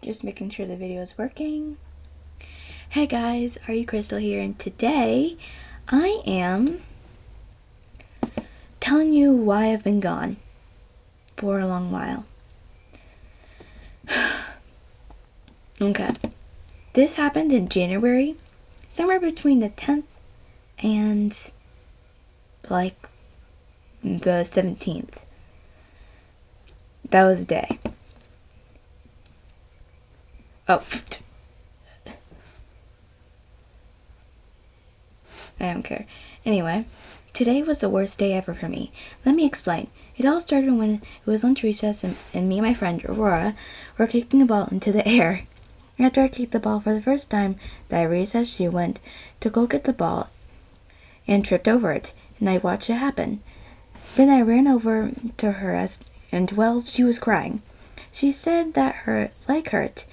Just making sure the video is working. Hey guys, Are You Crystal here, and today I am telling you why I've been gone for a long while. Okay, this happened in January, somewhere between the 10th and like the 17th. That was the day. Oh, I don't care. Anyway, today was the worst day ever for me. Let me explain. It all started when it was lunch recess and me and my friend Aurorah were kicking a ball into the air. After I kicked the ball for the first time, that recess she went to go get the ball and tripped over it, and I watched it happen. Then I ran over to her and she was crying. She said that her leg hurt,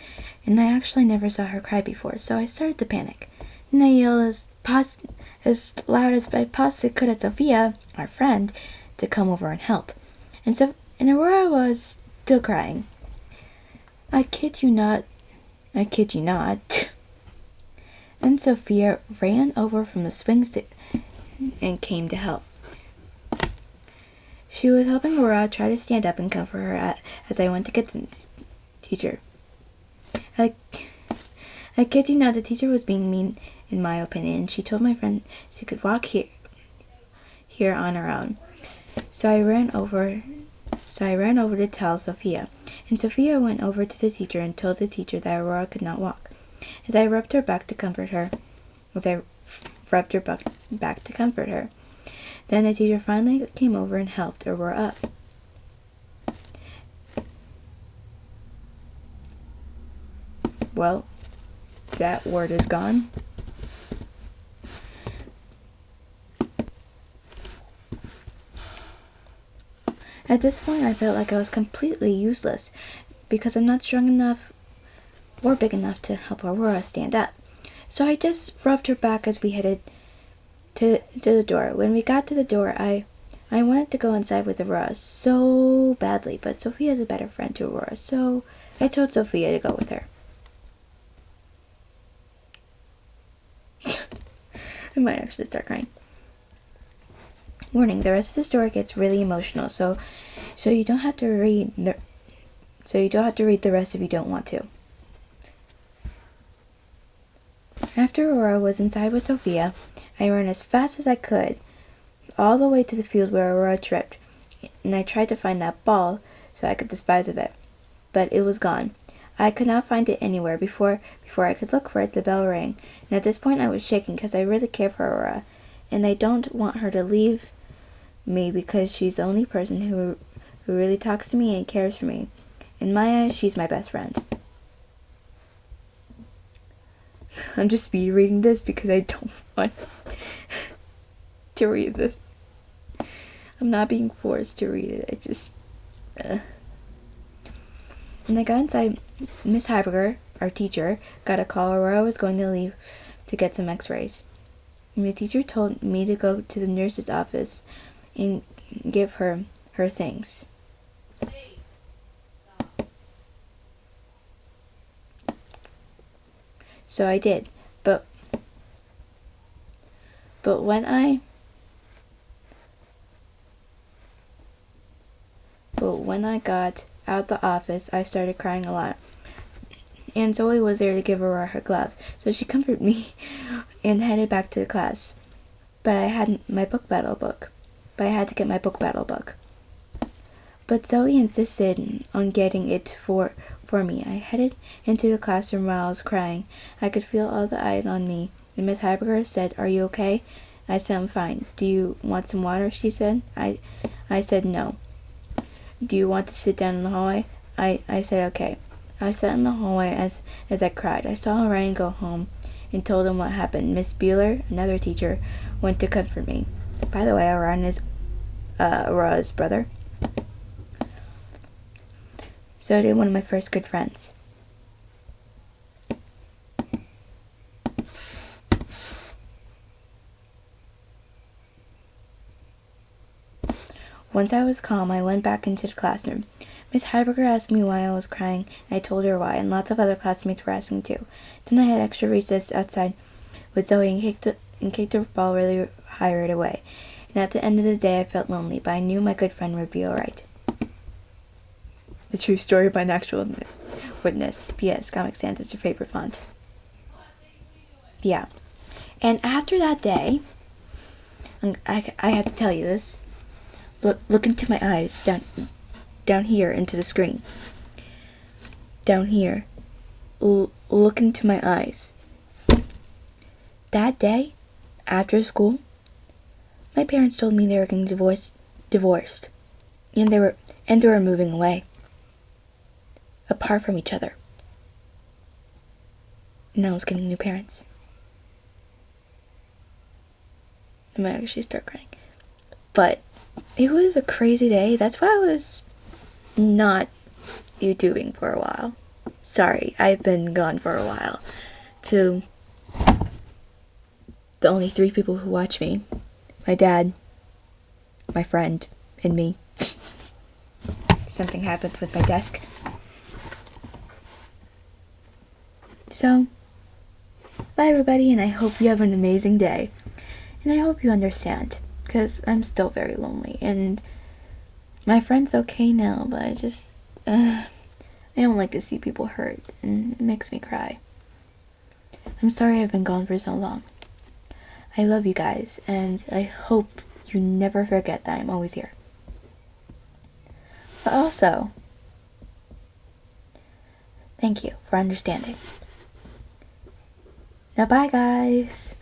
and I actually never saw her cry before, so I started to panic. And I yelled as loud as I possibly could at Sophia, our friend, to come over and help. And Aurorah was still crying. I kid you not. Then Sophia ran over from the swings and came to help. She was helping Aurorah try to stand up and comfort her as I went to get the teacher. I kid you not, the teacher was being mean, in my opinion. She told my friend she could walk here on her own. So I ran over to tell Sophia, and Sophia went over to the teacher and told the teacher that Aurorah could not walk. As I rubbed her back to comfort her, then the teacher finally came over and helped Aurorah up. Well, that word is gone. At this point, I felt like I was completely useless because I'm not strong enough or big enough to help Aurorah stand up. So I just rubbed her back as we headed to the door. When we got to the door, I wanted to go inside with Aurorah so badly, but Sophia's a better friend to Aurorah, so I told Sophia to go with her. I might actually start crying. Warning: the rest of the story gets really emotional, so you don't have to read the rest if you don't want to. After Aurorah was inside with Sophia, I ran as fast as I could all the way to the field where Aurorah tripped, and I tried to find that ball so I could dispose of it, but it was gone. I could not find it anywhere. Before I could look for it, the bell rang, and at this point I was shaking because I really care for Aurorah, and I don't want her to leave me because she's the only person who really talks to me and cares for me. In my eyes, she's my best friend. I'm just speed reading this because I don't want to read this. I'm not being forced to read it. I just... When I got inside, Miss Heiberger, our teacher, got a call. Aurorah was going to leave to get some x-rays. And the teacher told me to go to the nurse's office and give her things. So I did, but when I got out the office, I started crying a lot. And Zoe was there to give Aurorah her glove, so she comforted me and headed back to the class. But I had to get my book battle book. But Zoe insisted on getting it for me. I headed into the classroom while I was crying. I could feel all the eyes on me, and Miss Heiberger said, "Are you okay?" I said, "I'm fine." "Do you want some water?" she said. I said no. "Do you want to sit down in the hallway?" I said okay. I sat in the hallway as I cried. I saw Ryan go home and told him what happened. Miss Bueller, another teacher, went to comfort me. By the way, Ryan is Aurorah's brother. So did one of my first good friends. Once I was calm, I went back into the classroom. Miss Heiberger asked me why I was crying, and I told her why, and lots of other classmates were asking too. Then I had extra recess outside with Zoe and kicked the ball really high right away. And at the end of the day, I felt lonely, but I knew my good friend would be alright. The true story by an actual witness. P.S. Comic Sans is your favorite font. Yeah. And after that day, I had to tell you this. Look into my eyes, down here into the screen. Down here. Look into my eyes. That day, after school, my parents told me they were getting divorced, and they were moving away, apart from each other. And I was getting new parents. I might actually start crying. But it was a crazy day. That's why I was not YouTubing for a while. Sorry, I've been gone for a while. To the only 3 people who watch me: my dad, my friend, and me. Something happened with my desk. So, bye everybody, and I hope you have an amazing day. And I hope you understand, because I'm still very lonely, and my friend's okay now, but I don't like to see people hurt, and it makes me cry. I'm sorry I've been gone for so long. I love you guys, and I hope you never forget that I'm always here. But also, thank you for understanding. Now bye guys!